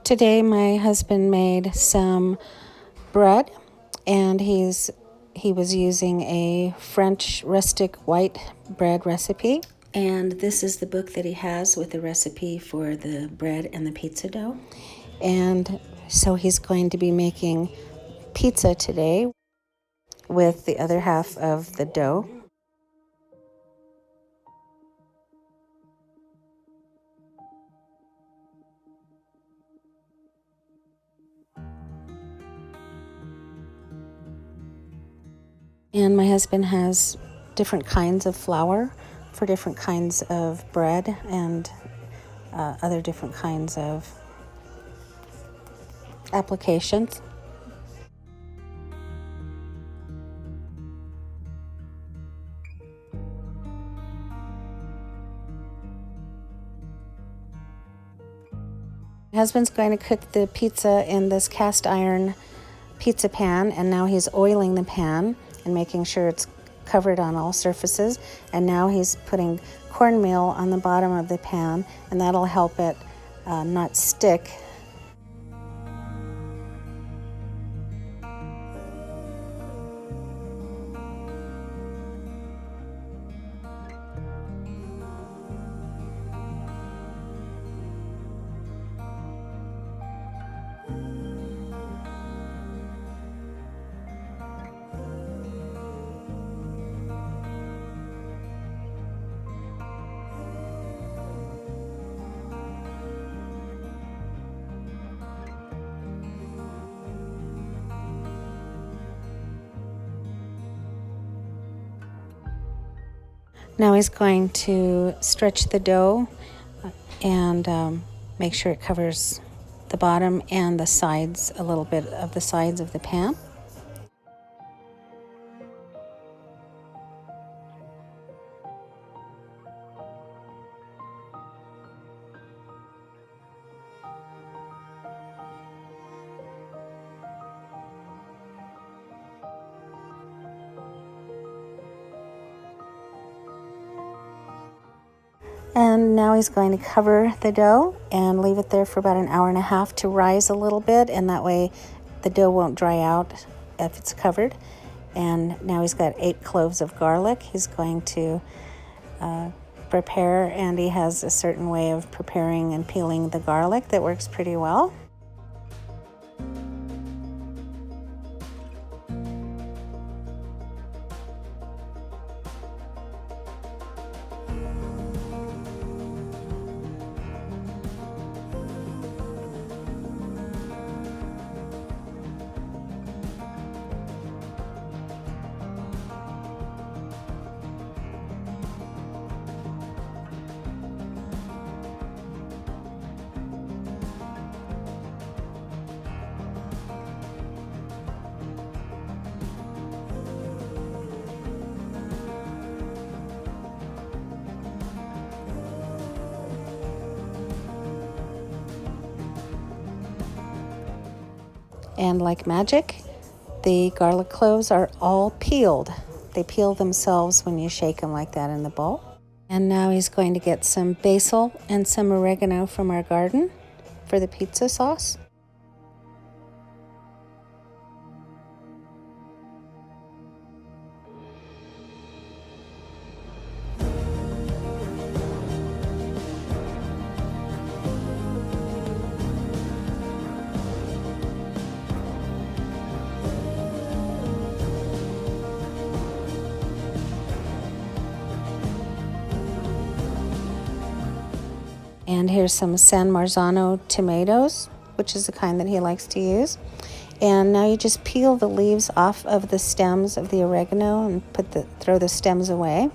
Today my husband made some bread, and he was using a French rustic white bread recipe. And this is the book that he has with the recipe for the bread and the pizza dough. And so he's going to be making pizza today with the other half of the dough. And my husband has different kinds of flour for different kinds of bread and other different kinds of applications. My husband's going to cook the pizza in this cast iron pizza pan, and now he's oiling the pan and making sure it's covered on all surfaces. And now he's putting cornmeal on the bottom of the pan, and that'll help it not stick. Now he's going to stretch the dough and make sure it covers the bottom and the sides, a little bit of the sides of the pan. And now he's going to cover the dough and leave it there for about an hour and a half to rise a little bit, and that way the dough won't dry out if it's covered. And now he's got 8 cloves of garlic he's going to prepare, and he has a certain way of preparing and peeling the garlic that works pretty well. And like magic, the garlic cloves are all peeled. They peel themselves when you shake them like that in the bowl. And now he's going to get some basil and some oregano from our garden for the pizza sauce. And here's some San Marzano tomatoes, which is the kind that he likes to use. And now you just peel the leaves off of the stems of the oregano and throw the stems away.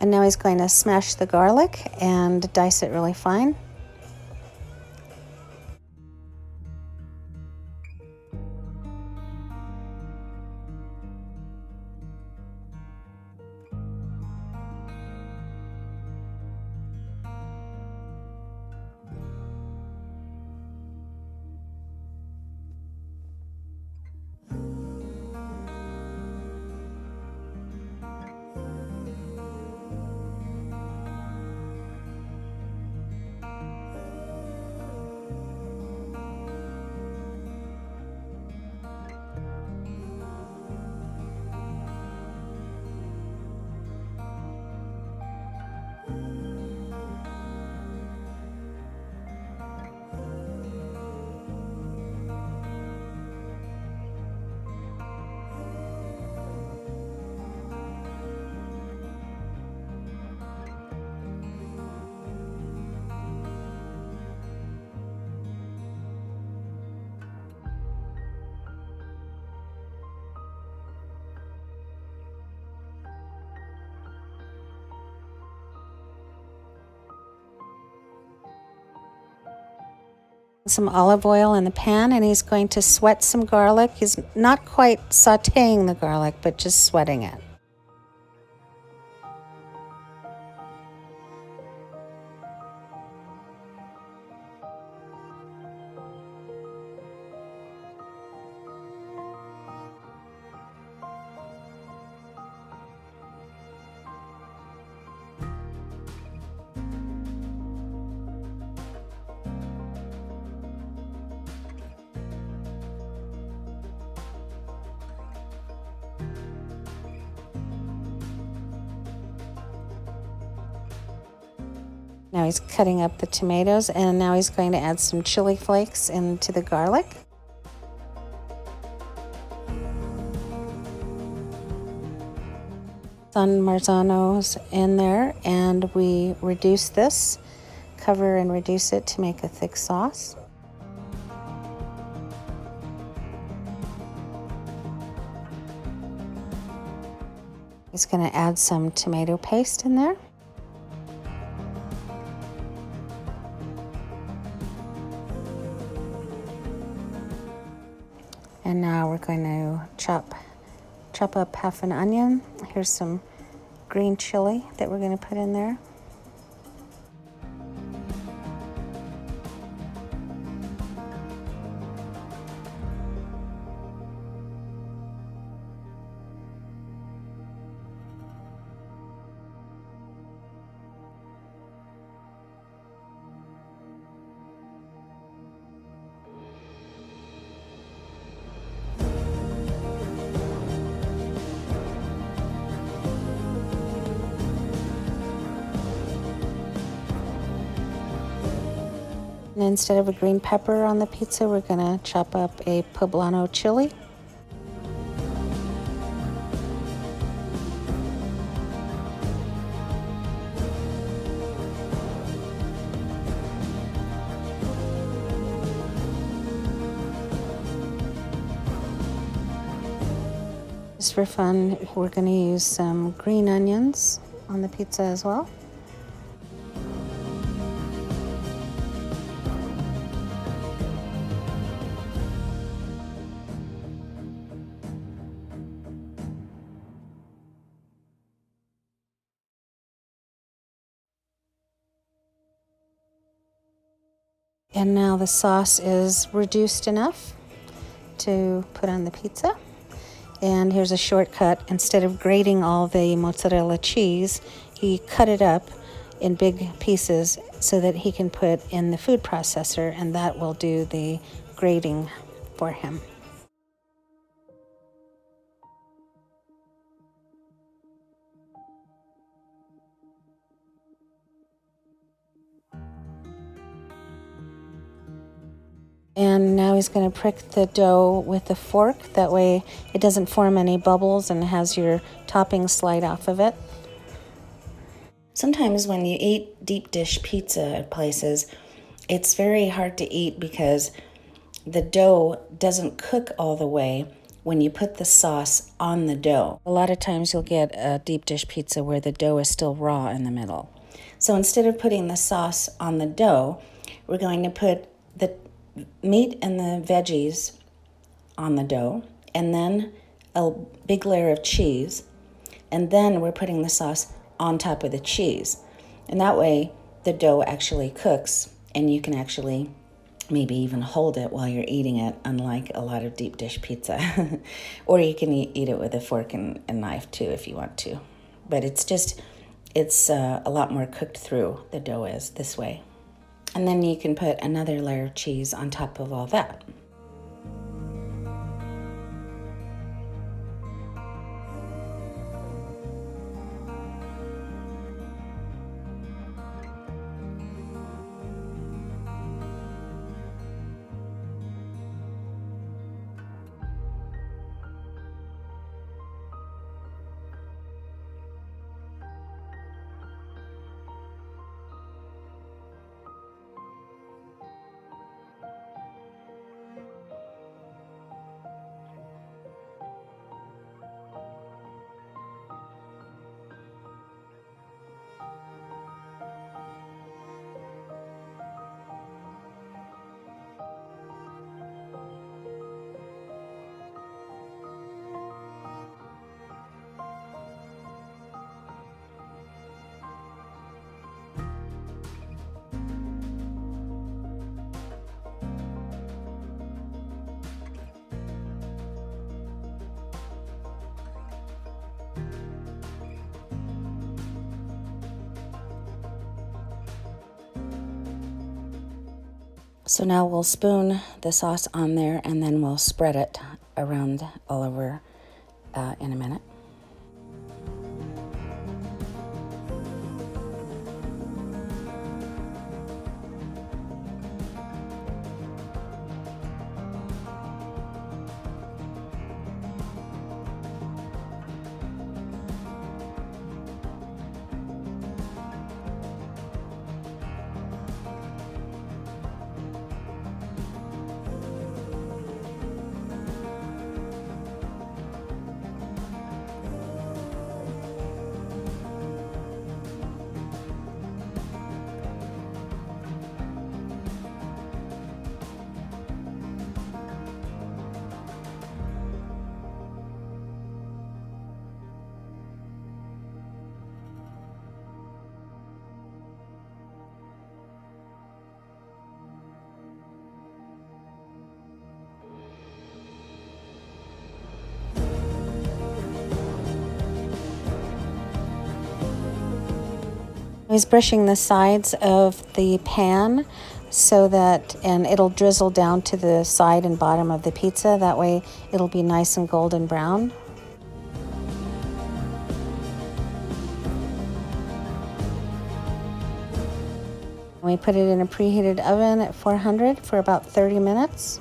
And now he's going to smash the garlic and dice it really fine. Some olive oil in the pan, and he's going to sweat some garlic. He's not quite sauteing the garlic, but just sweating it. Now he's cutting up the tomatoes, and now he's going to add some chili flakes into the garlic. San Marzano's in there, and we reduce this, cover and reduce it to make a thick sauce. He's going to add some tomato paste in there. And now we're going to chop up half an onion. Here's some green chili that we're going to put in there. And instead of a green pepper on the pizza, we're going to chop up a poblano chili. Just for fun, we're going to use some green onions on the pizza as well. And now the sauce is reduced enough to put on the pizza. And here's a shortcut. Instead of grating all the mozzarella cheese, he cut it up in big pieces so that he can put in the food processor, and that will do the grating for him. And now he's going to prick the dough with a fork. That way it doesn't form any bubbles and has your topping slide off of it. Sometimes when you eat deep dish pizza at places, it's very hard to eat because the dough doesn't cook all the way when you put the sauce on the dough. A lot of times you'll get a deep dish pizza where the dough is still raw in the middle. So instead of putting the sauce on the dough, we're going to put the meat and the veggies on the dough, and then a big layer of cheese, and then we're putting the sauce on top of the cheese. And that way the dough actually cooks, and you can actually maybe even hold it while you're eating it, unlike a lot of deep dish pizza. Or you can eat it with a fork and knife too if you want to. But it's a lot more cooked through, the dough is, this way. And then you can put another layer of cheese on top of all that. So now we'll spoon the sauce on there, and then we'll spread it around all over in a minute. I was brushing the sides of the pan so that, and it'll drizzle down to the side and bottom of the pizza. That way it'll be nice and golden brown. We put it in a preheated oven at 400 for about 30 minutes.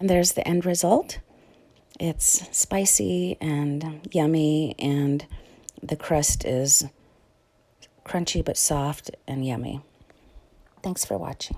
And there's the end result. It's spicy and yummy, and the crust is crunchy but soft and yummy. Thanks for watching.